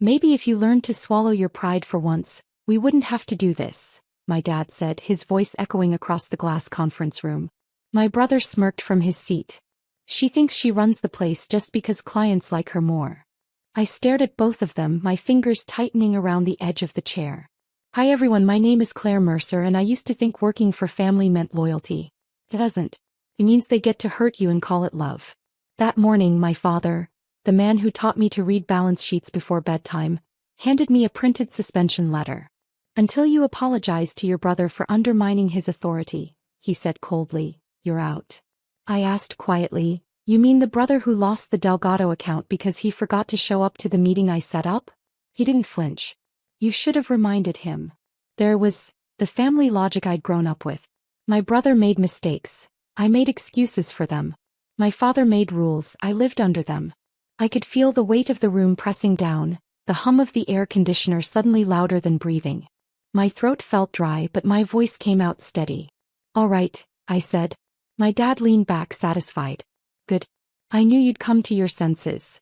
Maybe if you learned to swallow your pride for once, we wouldn't have to do this, my dad said, his voice echoing across the glass conference room. My brother smirked from his seat. She thinks she runs the place just because clients like her more. I stared at both of them, my fingers tightening around the edge of the chair. Hi everyone, my name is Claire Mercer and I used to think working for family meant loyalty. It doesn't. It means they get to hurt you and call it love. That morning my father, the man who taught me to read balance sheets before bedtime, handed me a printed suspension letter. Until you apologize to your brother for undermining his authority, he said coldly, you're out. I asked quietly, you mean the brother who lost the Delgado account because he forgot to show up to the meeting I set up? He didn't flinch. You should have reminded him. There was the family logic I'd grown up with. My brother made mistakes. I made excuses for them. My father made rules. I lived under them. I could feel the weight of the room pressing down, the hum of the air conditioner suddenly louder than breathing. My throat felt dry but my voice came out steady. All right, I said. My dad leaned back satisfied. Good. I knew you'd come to your senses.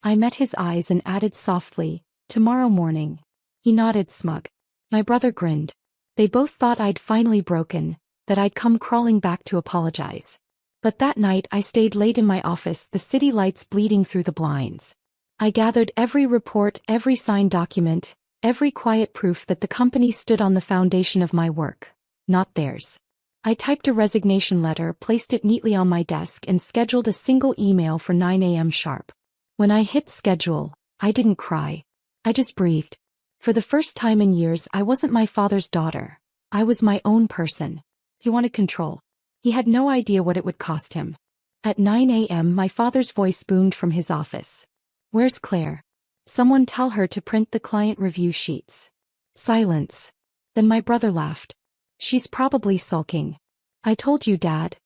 I met his eyes and added softly, tomorrow morning. He nodded smug. My brother grinned. They both thought I'd finally broken, that I'd come crawling back to apologize. But that night I stayed late in my office, the city lights bleeding through the blinds. I gathered every report, every signed document, every quiet proof that the company stood on the foundation of my work, not theirs. I typed a resignation letter, placed it neatly on my desk and scheduled a single email for 9 a.m. sharp. When I hit schedule, I didn't cry. I just breathed. For the first time in years I wasn't my father's daughter. I was my own person. He wanted control. He had no idea what it would cost him. At 9 a.m. my father's voice boomed from his office. Where's Claire? Someone tell her to print the client review sheets. Silence. Then my brother laughed. She's probably sulking. I told you, Dad.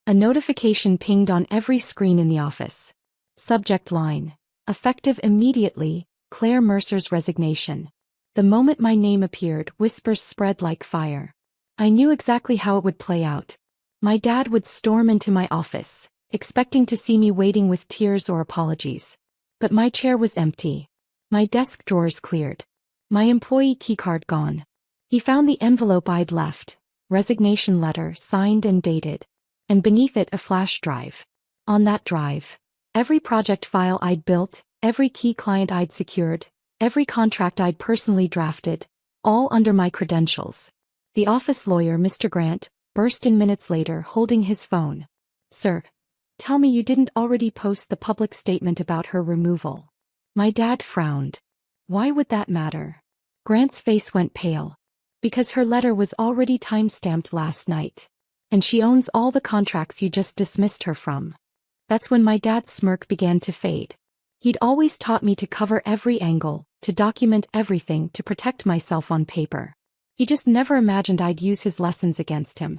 A notification pinged on every screen in the office. Subject line. Effective immediately, Claire Mercer's resignation. The moment my name appeared, whispers spread like fire. I knew exactly how it would play out. My dad would storm into my office, expecting to see me waiting with tears or apologies. But my chair was empty. My desk drawers cleared. My employee keycard gone. He found the envelope I'd left, resignation letter signed and dated, and beneath it a flash drive. On that drive, every project file I'd built, every key client I'd secured, every contract I'd personally drafted, all under my credentials. The office lawyer, Mr. Grant, burst in minutes later holding his phone. Sir, tell me you didn't already post the public statement about her removal. My dad frowned. Why would that matter? Grant's face went pale. Because her letter was already time-stamped last night. And she owns all the contracts you just dismissed her from. That's when my dad's smirk began to fade. He'd always taught me to cover every angle, to document everything, to protect myself on paper. He just never imagined I'd use his lessons against him.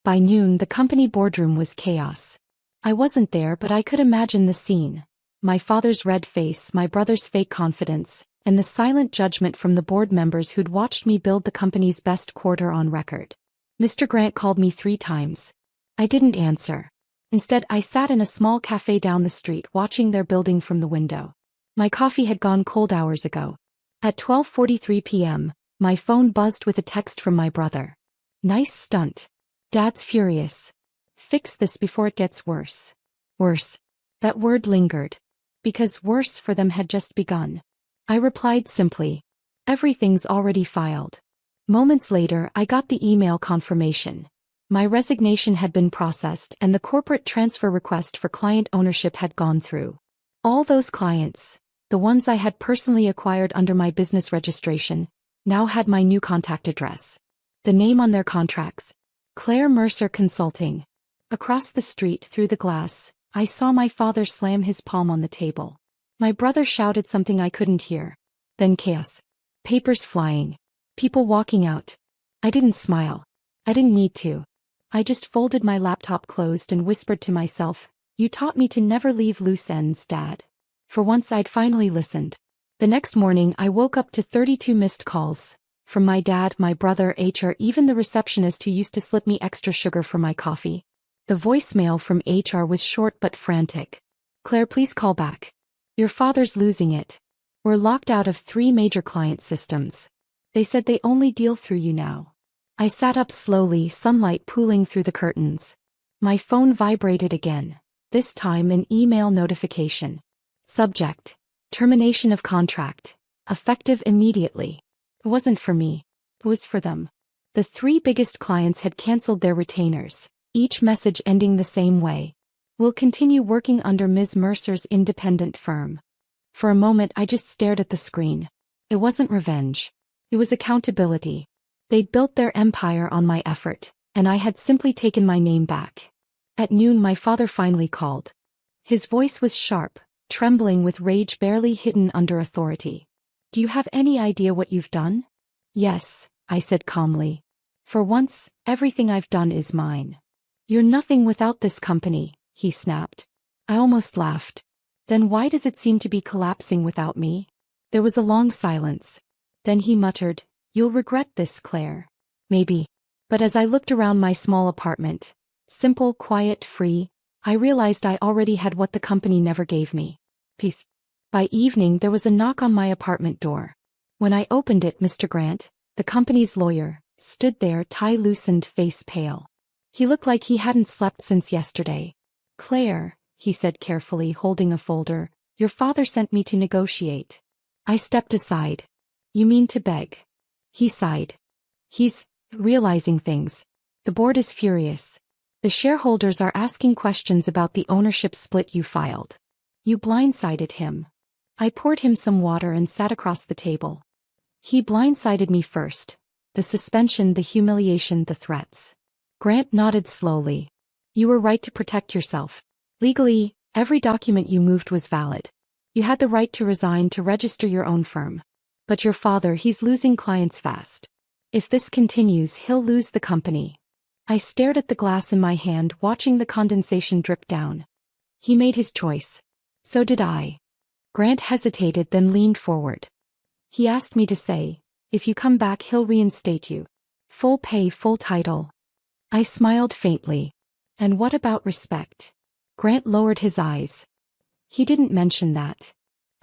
By noon, the company boardroom was chaos. I wasn't there, but I could imagine the scene. My father's red face, my brother's fake confidence, and the silent judgment from the board members who'd watched me build the company's best quarter on record. Mr. Grant called me 3 times. I didn't answer. Instead, I sat in a small cafe down the street watching their building from the window. My coffee had gone cold hours ago. At 12:43 p.m., my phone buzzed with a text from my brother. Nice stunt. Dad's furious. Fix this before it gets worse. Worse. That word lingered. Because worse for them had just begun. I replied simply. Everything's already filed. Moments later, I got the email confirmation. My resignation had been processed and the corporate transfer request for client ownership had gone through. All those clients, the ones I had personally acquired under my business registration, now had my new contact address. The name on their contracts. Claire Mercer Consulting. Across the street through the glass, I saw my father slam his palm on the table. My brother shouted something I couldn't hear. Then chaos. Papers flying. People walking out. I didn't smile. I didn't need to. I just folded my laptop closed and whispered to myself, you taught me to never leave loose ends, Dad. For once I'd finally listened. The next morning I woke up to 32 missed calls. From my dad, my brother, HR, even the receptionist who used to slip me extra sugar for my coffee. The voicemail from HR was short but frantic. Claire, please call back. Your father's losing it. We're locked out of 3 major client systems. They said they only deal through you now. I sat up slowly, sunlight pooling through the curtains. My phone vibrated again, this time an email notification. Subject: termination of contract. Effective immediately. It wasn't for me. It was for them. The 3 biggest clients had cancelled their retainers, each message ending the same way. We'll continue working under Ms. Mercer's independent firm. For a moment I just stared at the screen. It wasn't revenge. It was accountability. They'd built their empire on my effort, and I had simply taken my name back. At noon my father finally called. His voice was sharp, trembling with rage barely hidden under authority. Do you have any idea what you've done? Yes, I said calmly. For once, everything I've done is mine. You're nothing without this company, he snapped. I almost laughed. Then why does it seem to be collapsing without me? There was a long silence. Then he muttered, You'll regret this, Claire. Maybe. But as I looked around my small apartment, simple, quiet, free, I realized I already had what the company never gave me. Peace. By evening there was a knock on my apartment door. When I opened it, Mr. Grant, the company's lawyer, stood there, tie loosened, face pale. He looked like he hadn't slept since yesterday. Claire, he said carefully, holding a folder, your father sent me to negotiate. I stepped aside. You mean to beg? He sighed. He's realizing things. The board is furious. The shareholders are asking questions about the ownership split you filed. You blindsided him. I poured him some water and sat across the table. He blindsided me first. The suspension, the humiliation, the threats. Grant nodded slowly. You were right to protect yourself. Legally, every document you moved was valid. You had the right to resign to register your own firm. But your father, he's losing clients fast. If this continues, he'll lose the company. I stared at the glass in my hand, watching the condensation drip down. He made his choice. So did I. Grant hesitated, then leaned forward. He asked me to say, if you come back, he'll reinstate you. Full pay, full title. I smiled faintly. And what about respect? Grant lowered his eyes. He didn't mention that.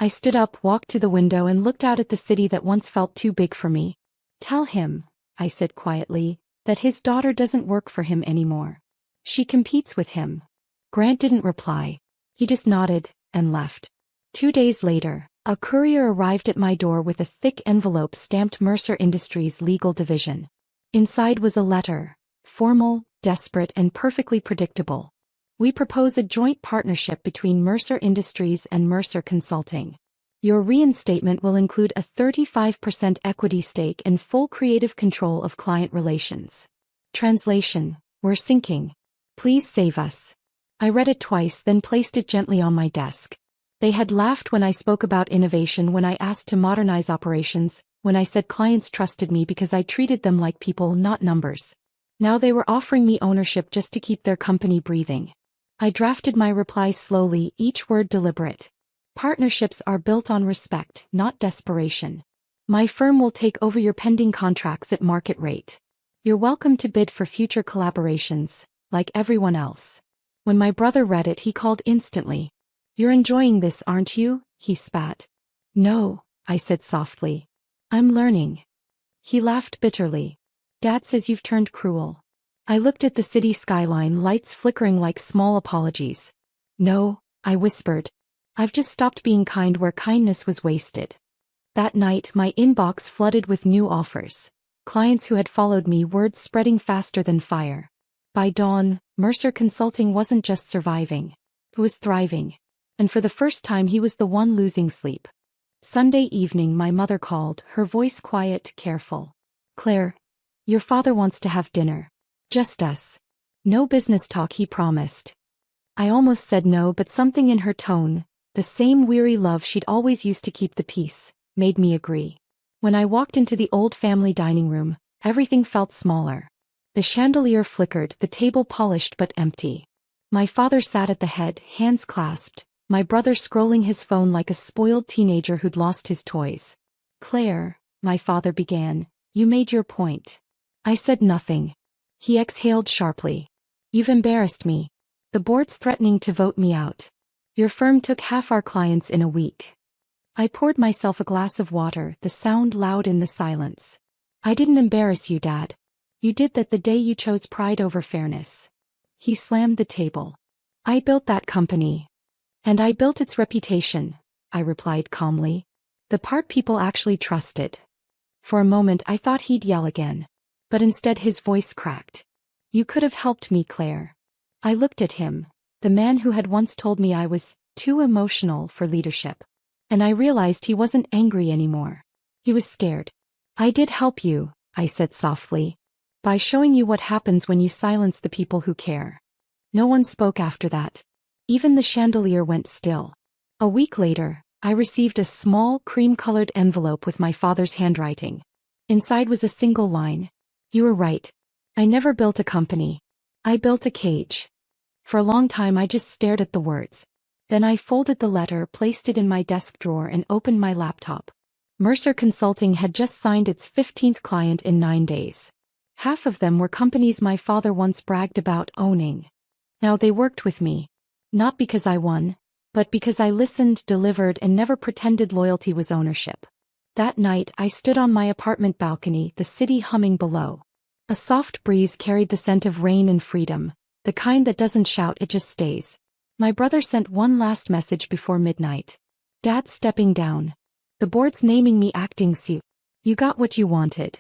I stood up, walked to the window and looked out at the city that once felt too big for me. Tell him, I said quietly, that his daughter doesn't work for him anymore. She competes with him. Grant didn't reply. He just nodded and left. 2 days later, a courier arrived at my door with a thick envelope stamped Mercer Industries Legal Division. Inside was a letter, formal, desperate, and perfectly predictable. We propose a joint partnership between Mercer Industries and Mercer Consulting. Your reinstatement will include a 35% equity stake and full creative control of client relations. Translation: We're sinking. Please save us. I read it twice, then placed it gently on my desk. They had laughed when I spoke about innovation, when I asked to modernize operations, when I said clients trusted me because I treated them like people, not numbers. Now they were offering me ownership just to keep their company breathing. I drafted my reply slowly, each word deliberate. Partnerships are built on respect, not desperation. My firm will take over your pending contracts at market rate. You're welcome to bid for future collaborations, like everyone else. When my brother read it, he called instantly. You're enjoying this, aren't you? He spat. No, I said softly. I'm learning. He laughed bitterly. Dad says you've turned cruel. I looked at the city skyline, lights flickering like small apologies. No, I whispered. I've just stopped being kind where kindness was wasted. That night, my inbox flooded with new offers. Clients who had followed me, words spreading faster than fire. By dawn, Mercer Consulting wasn't just surviving. It was thriving. And for the first time, he was the one losing sleep. Sunday evening, my mother called, her voice quiet, careful. Claire, your father wants to have dinner. Just us. No business talk, he promised. I almost said no, but something in her tone, the same weary love she'd always used to keep the peace, made me agree. When I walked into the old family dining room, everything felt smaller. The chandelier flickered, the table polished but empty. My father sat at the head, hands clasped, my brother scrolling his phone like a spoiled teenager who'd lost his toys. Claire, my father began, you made your point. I said nothing. He exhaled sharply. You've embarrassed me. The board's threatening to vote me out. Your firm took half our clients in a week. I poured myself a glass of water, the sound loud in the silence. I didn't embarrass you, Dad. You did that the day you chose pride over fairness. He slammed the table. I built that company. And I built its reputation, I replied calmly. The part people actually trusted. For a moment I thought he'd yell again. But instead his voice cracked. You could have helped me, Claire. I looked at him, the man who had once told me I was too emotional for leadership. And I realized he wasn't angry anymore. He was scared. I did help you, I said softly. By showing you what happens when you silence the people who care. No one spoke after that. Even the chandelier went still. A week later, I received a small cream-colored envelope with my father's handwriting. Inside was a single line. You were right. I never built a company. I built a cage. For a long time I just stared at the words. Then I folded the letter, placed it in my desk drawer and opened my laptop. Mercer Consulting had just signed its 15th client in 9 days. Half of them were companies my father once bragged about owning. Now they worked with me. Not because I won, but because I listened, delivered, and never pretended loyalty was ownership. That night I stood on my apartment balcony, the city humming below. A soft breeze carried the scent of rain and freedom, the kind that doesn't shout, it just stays. My brother sent one last message before midnight. Dad's stepping down. The board's naming me acting CEO. You got what you wanted.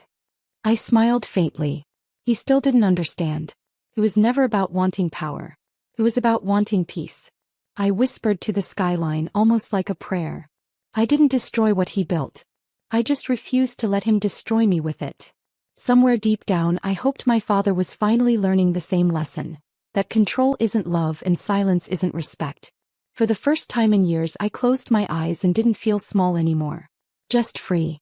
I smiled faintly. He still didn't understand. It was never about wanting power. It was about wanting peace. I whispered to the skyline almost like a prayer. I didn't destroy what he built. I just refused to let him destroy me with it. Somewhere deep down I hoped my father was finally learning the same lesson. That control isn't love and silence isn't respect. For the first time in years I closed my eyes and didn't feel small anymore. Just free.